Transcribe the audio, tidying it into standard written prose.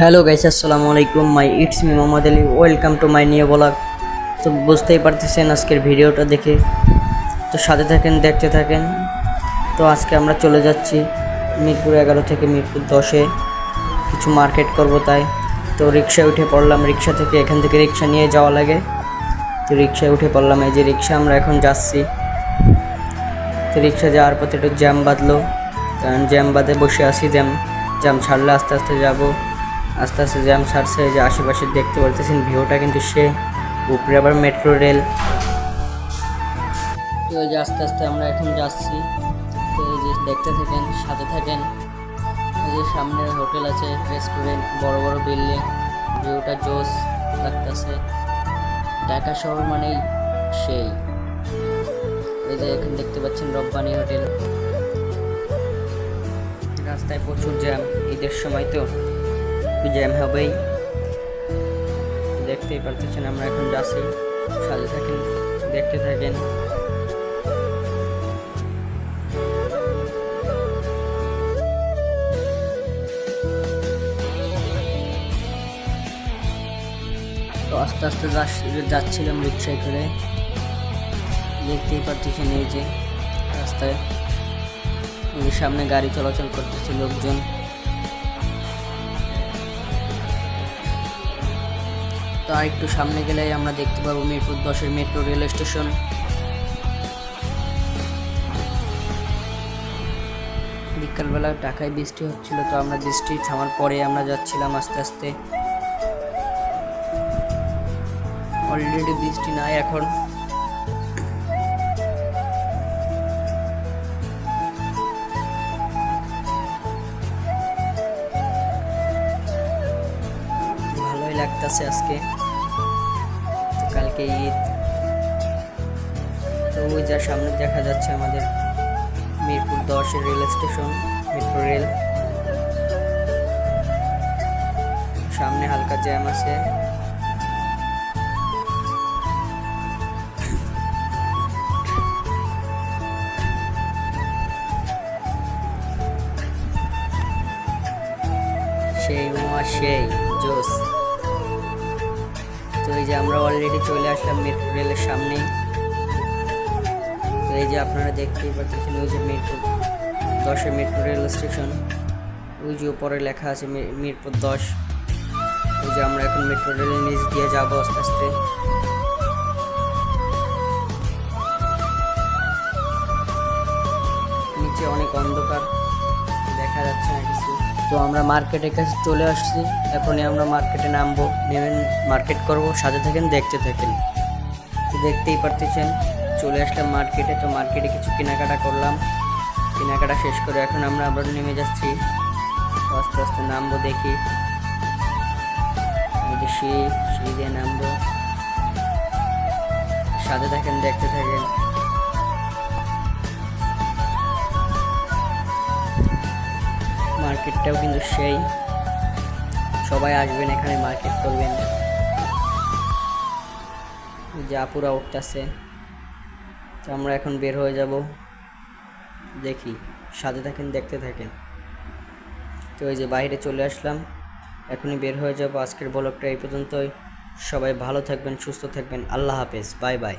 Hello guys, আসসালামু আলাইকুম। It's me Mohammad Ali. Welcome to my new blog. তো বুঝতেই পারতেছেন আজকের ভিডিওটা দেখে, তো সাথে থাকেন, দেখতে থাকেন। তো আজকে আমরা চলে যাচ্ছি মিরপুর 11 থেকে মিরপুর 10-এ কিছু মার্কেট করব, তাই তো রিক্সায় উঠে পড়লাম। রিক্সা থেকে এখান থেকে রিক্সা নিয়ে যাওয়া লাগে, তো রিক্সায় উঠে পড়লাম। এই যে রিক্সা, আমরা এখন যাচ্ছি। তো রিক্সা যাওয়ার পথে একটু জ্যাম বাঁধলো, কারণ জ্যাম বাঁধে বসে আছি। জ্যাম ছাড়লে আস্তে আস্তে যাব। আস্তে আস্তে জ্যাম ছাড়ছে। যে আশেপাশে দেখতে পারতেছেন ভিউটা কিন্তু সে, উপরে আবার মেট্রো রেল। তো এই যে আস্তে আস্তে আমরা এখন যাচ্ছি। তো এই যে দেখতে থাকেন, সাথে থাকেন। এই যে সামনে হোটেল আছে, রেস্টুরেন্ট, বড় বড় বিল্ডিং, ভিউটা জোস লাগতেছে। ঢাকা শহর মানেই সেই। এই যে এখানে দেখতে পাচ্ছেন রব্বানি হোটেল। রাস্তায় প্রচুর জ্যাম, ঈদের সময় তো জ্যাম হবেই। দেখতেই পারতেছেন আমরা এখন যাচ্ছি। সাথে থাকেন, দেখতে থাকেন। তো আস্তে আস্তে যাচ্ছিলাম রিক্সায় করে। দেখতেই পারতেছেন এই যে রাস্তায় সামনে গাড়ি চলাচল করতেছে, লোকজন। তো আর একটু সামনে গেলে আমরা দেখতে পাবো মিরপুর 10-এর মেট্রো রেল স্টেশন। বিকালবেলা ঢাকায় বৃষ্টি হচ্ছিল, তো আমরা বৃষ্টি থামার পরে আমরা যাচ্ছিলাম আস্তে আস্তে। অলরেডি বৃষ্টি নাই এখন। ভালোই লাগতেছে আজকে, কালকে ঈদ। তো ওই যা সামনে দেখা যাচ্ছে আমাদের মিরপুর 10-এর রেল স্টেশন, মেট্রো রেল। সামনে হালকা জ্যাম আছে। সেই মামা, সেই জোস। তো এই যে আমরা অলরেডি চলে আসলাম মেট্রো রেলের সামনে। তো এই যে আপনারা দেখতেই পাচ্ছেন ওই যে মিরপুর 10-এর মেট্রো রেল স্টেশন। ওই যে উপরে লেখা আছে মিরপুর 10। ওই যে আমরা এখন মেট্রো রেলের নিচ দিয়ে যাবো আস্তে আস্তে। নিচে অনেক অন্ধকার, দেখা যাচ্ছে না কিছু। তো আমরা মার্কেটের কাছে চলে আসছি। এখনই আমরা মার্কেটে নামবো, নেমে মার্কেট করব। সাথে থাকেন, দেখতে থাকেন। তো দেখতেই পারতেছেন চলে আসলাম মার্কেটে। তো মার্কেটে কিছু কেনাকাটা করলাম। কেনাকাটা শেষ করে এখন আমরা আবার নেমে যাচ্ছি। আস্তে আস্তে নামবো, দেখি এই যে সিঁড়ি দিয়ে নামবো। সাথে থাকেন, দেখতে থাকেন। মার্কেটটাও কিন্তু সেই, সবাই আসবেন এখানে, মার্কেট করবেন। যে আপুরা উঠতেছে, তো আমরা এখন বের হয়ে যাব, দেখি। সাথে থাকেন, দেখতে থাকেন। তো এই যে বাইরে চলে আসলাম, এখনই বের হয়ে যাব। আজকের ব্লগটা এই পর্যন্তই। সবাই ভালো থাকবেন, সুস্থ থাকবেন। আল্লাহ হাফেজ, বাই বাই।